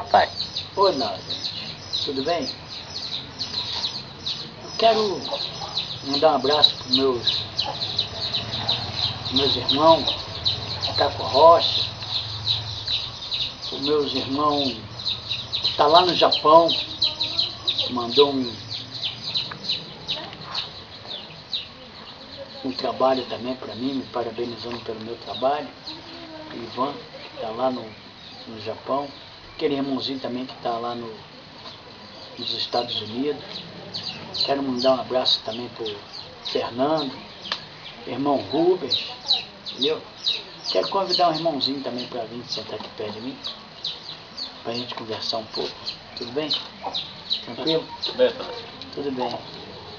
Vai. Oi, Nádia. Tudo bem? Eu quero mandar um abraço para meus irmãos, Caco Rocha, para meus irmãos que estão lá no Japão, mandou um trabalho também para mim, me parabenizando pelo meu trabalho. O Ivan, que está lá no Japão. Aquele irmãozinho também que está lá nos Estados Unidos. Quero mandar um abraço também para o Fernando, irmão Rubens, entendeu? Quero convidar um irmãozinho também para vir sentar aqui perto de mim, para a gente conversar um pouco. Tudo bem? Tranquilo? Tudo bem, pai. Tudo bem.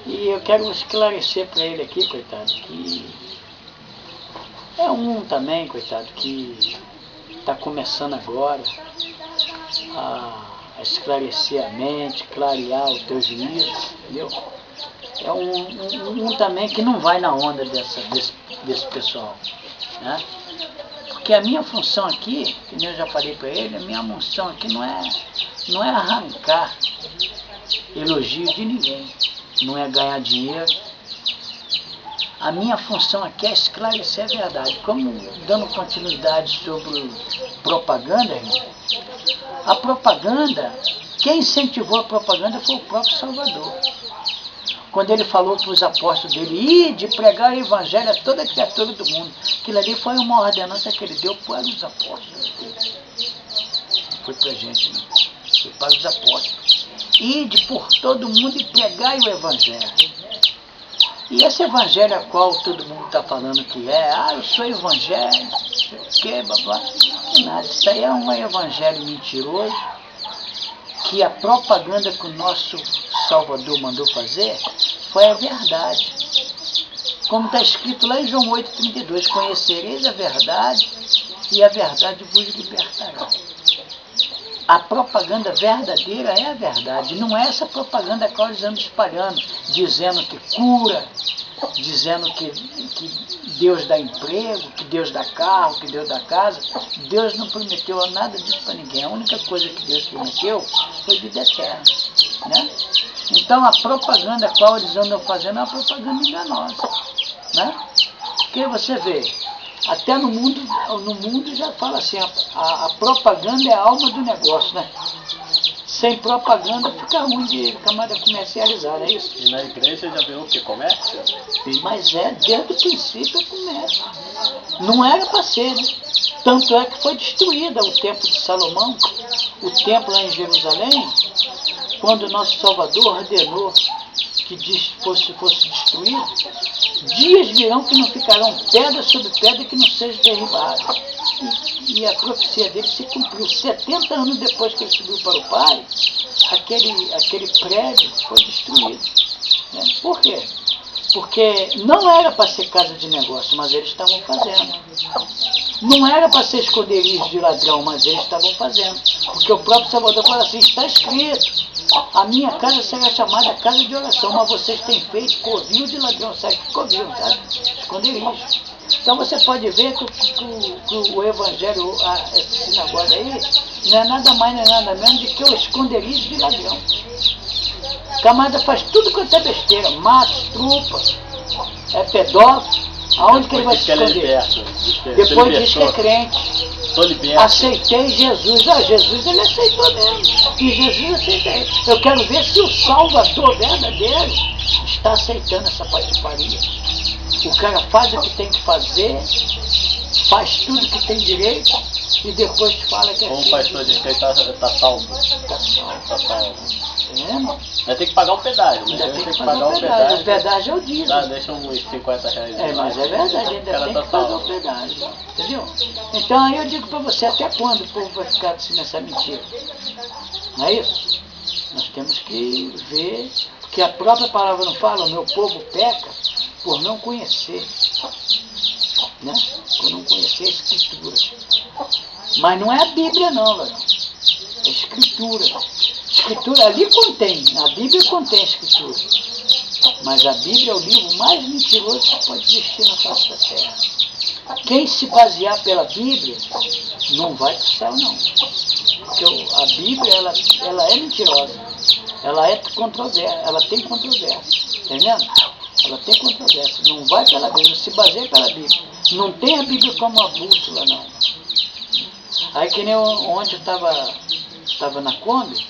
E eu quero esclarecer para ele aqui, coitado, que é um também, coitado, que está começando agora a esclarecer a mente, clarear o teu juízo, entendeu? É um também que não vai na onda desse pessoal, né? Porque a minha função aqui, que eu já falei para ele, a minha função aqui não é arrancar elogio de ninguém, não é ganhar dinheiro. A minha função aqui é esclarecer a verdade. Como dando continuidade sobre propaganda, irmão, a propaganda, quem incentivou a propaganda foi o próprio Salvador. Quando ele falou para os apóstolos dele, de pregar o evangelho a toda criatura do mundo. Aquilo ali foi uma ordenança que ele deu para os apóstolos dele. Não foi para a gente, não. Foi para os apóstolos. Ide por todo mundo e pregai o evangelho. E esse evangelho a qual todo mundo está falando que é, eu sou evangélico, não sei o que, babá. Nada, isso aí é um evangelho mentiroso, que a propaganda que o nosso Salvador mandou fazer foi a verdade. Como está escrito lá em João 8,32, conhecereis a verdade e a verdade vos libertará. A propaganda verdadeira é a verdade, não é essa propaganda que eles andam espalhando, dizendo que cura, dizendo que Deus dá emprego, que Deus dá carro, que Deus dá casa. Deus não prometeu nada disso para ninguém. A única coisa que Deus prometeu foi vida eterna, né? Então a propaganda a qual eles andam fazendo é uma propaganda enganosa, né? Porque você vê, até no mundo já fala assim, a propaganda é a alma do negócio, né? Sem propaganda fica ruim de camada comercializar, é isso? E na igreja já viu o que? Comércio? Mas desde o princípio é comércio. Não era para ser, né? Tanto é que foi destruída o templo de Salomão, o templo lá em Jerusalém, quando o nosso Salvador ordenou que fosse destruído. Dias virão que não ficarão pedra sobre pedra que não seja derribada. E a profecia dele se cumpriu. 70 anos depois que ele subiu para o Pai, aquele prédio foi destruído, né? Por quê? Porque não era para ser casa de negócio, mas eles estavam fazendo. Não era para ser esconderijo de ladrão, mas eles estavam fazendo. Porque o próprio Salvador fala assim, está escrito, a minha casa será chamada casa de oração, mas vocês têm feito covil de ladrão. Sabe que covil, sabe? Esconderijo. Então você pode ver que o evangelho, esse sinagoga aí, não é nada mais nem nada menos do que o esconderijo de ladrão. Camada faz tudo quanto é besteira, mata, estrupa, é pedófilo. Aonde que ele vai se esconder? Depois diz que é crente. Aceitei Jesus. Jesus ele aceitou mesmo. E Jesus aceita ele. Eu quero ver se o Salvador verdadeiro está aceitando essa patifaria. O cara faz o que tem que fazer, faz tudo que tem direito e depois fala que é filho. Como o pastor diz que ele está salvo. Está salvo. Vai ter que pagar o pedágio. Ainda tem que pagar o pedágio. O pedágio é o diesel. Deixa uns 50 reais. Mas é verdade, ainda tem que pagar o pedágio. Entendeu? Então aí eu digo para você, até quando o povo vai ficar assim nessa mentira? Não é isso? Nós temos que ver, porque a própria palavra não fala, o meu povo peca por não conhecer, né? Por não conhecer a Escritura. Mas não é a Bíblia não, velho. É a Escritura. Escritura ali contém, a Bíblia contém a Escritura. Mas a Bíblia é o livro mais mentiroso que pode existir na face da terra. Quem se basear pela Bíblia não vai para o céu, não. Porque a Bíblia, ela é mentirosa. Ela é controversa, ela tem controvérsia. Entendendo? Ela tem controvérsia. Não vai pela Bíblia, não se baseia pela Bíblia. Não tem a Bíblia como uma bússola, não. Aí que nem ontem eu estava na Kombi,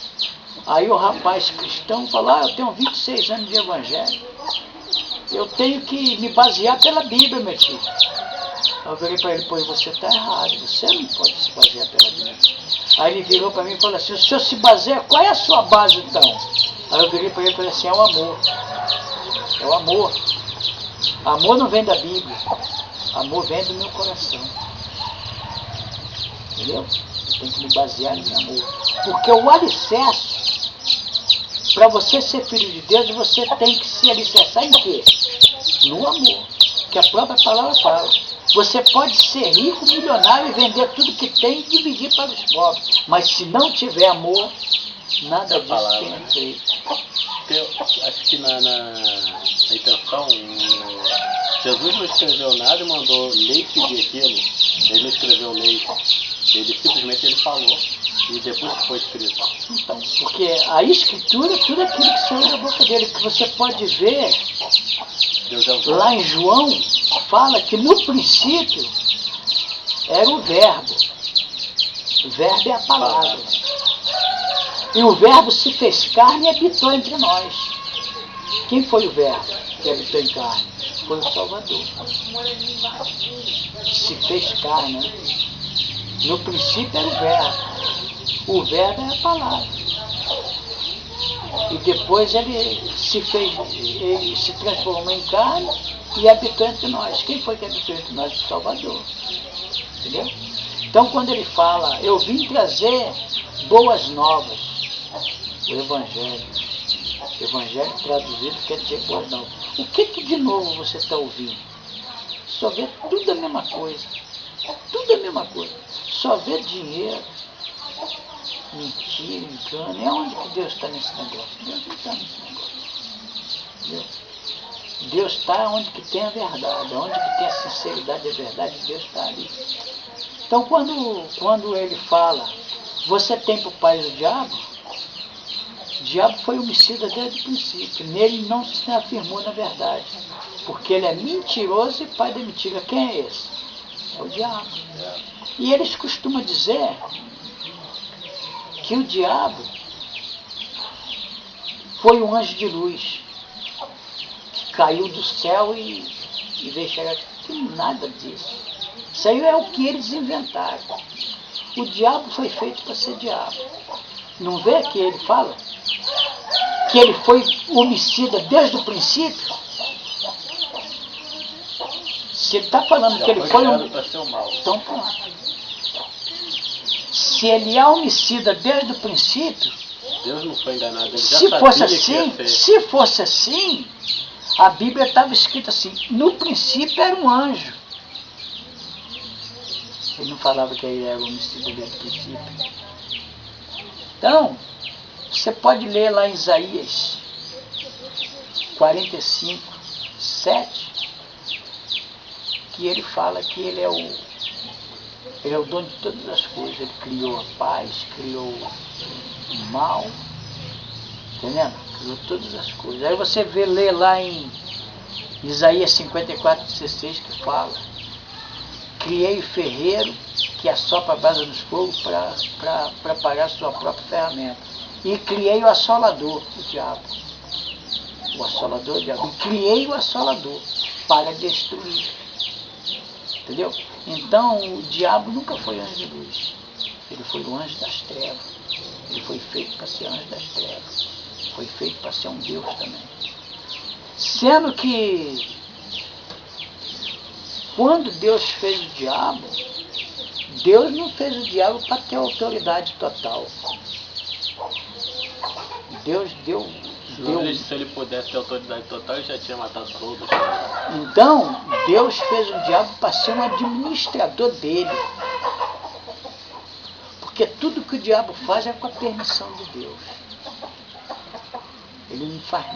aí o rapaz cristão falou, eu tenho 26 anos de evangelho. Eu tenho que me basear pela Bíblia, meu tio. Eu virei para ele, pois você está errado, você não pode se basear pela Bíblia. Aí ele virou para mim e falou assim, o senhor se baseia, qual é a sua base então? Aí eu virei para ele e falei assim, é o amor. É o amor. Amor não vem da Bíblia. Amor vem do meu coração. Entendeu? Eu tenho que me basear em amor. Porque o alicerce, para você ser filho de Deus, você tem que se alicerçar em quê? No amor. Que a própria palavra fala. Você pode ser rico, milionário e vender tudo que tem e dividir para os pobres. Mas se não tiver amor, nada disso tem efeito. Eu acho que na intenção, Jesus não escreveu nada e mandou lei seguir aquilo. Ele não escreveu lei. Ele simplesmente falou. E depois que foi escrito. Então, porque a escritura, tudo aquilo que saiu da boca dele, que você pode ver lá em João, fala que no princípio era o verbo. O verbo é a palavra. E o verbo se fez carne e habitou entre nós. Quem foi o verbo que habitou em carne? Foi o Salvador. Se fez carne, né? No princípio era o verbo. O verbo é a palavra. E depois ele se transformou em carne e habitou entre nós. Quem foi que habitou entre nós? O Salvador. Entendeu? Então quando ele fala, eu vim trazer boas novas, o Evangelho. Evangelho traduzido quer dizer boas novas. O que de novo você está ouvindo? Só vê tudo a mesma coisa. Tudo a mesma coisa. Só vê dinheiro, mentira, engano. É onde que Deus está nesse negócio? Deus não está nesse negócio. Entendeu? Deus está onde que tem a verdade, onde que tem a sinceridade e a verdade, Deus está ali. Então quando ele fala, você tem por pai o diabo foi homicida desde o princípio. Nele não se afirmou na verdade, porque ele é mentiroso e pai da mentira. Quem é esse? É o diabo. E eles costumam dizer que o diabo foi um anjo de luz que caiu do céu e veio chegar aqui. Tem nada disso. Isso aí é o que eles inventaram. O diabo foi feito para ser diabo. Não vê que ele fala? Que ele foi homicida desde o princípio? Se ele está falando que ele foi então pronto. Se ele é homicida desde o princípio, Deus não foi enganado, ele já se sabia se fosse assim, a Bíblia estava escrita assim, no princípio era um anjo. Ele não falava que ele era homicida desde o princípio. Então, você pode ler lá em Isaías 45, 7, que ele fala que ele é o dono de todas as coisas. Ele criou a paz, criou o mal, entendendo? Criou todas as coisas. Aí você lê lá em Isaías 54, 16, que fala: criei o ferreiro que assopra a brasa nos fogos para preparar sua própria ferramenta. E criei o assolador, o diabo. O assolador, o diabo. E criei o assolador para destruir. Entendeu? Então, o diabo nunca foi anjo de luz. Ele foi o anjo das trevas. Ele foi feito para ser anjo das trevas. Foi feito para ser um Deus também. Sendo que, quando Deus fez o diabo, Deus não fez o diabo para ter autoridade total. Deus deu. Se ele pudesse ter autoridade total, ele já tinha matado todos. Então, Deus fez o diabo para ser um administrador dele. Porque tudo que o diabo faz é com a permissão de Deus. Ele não faz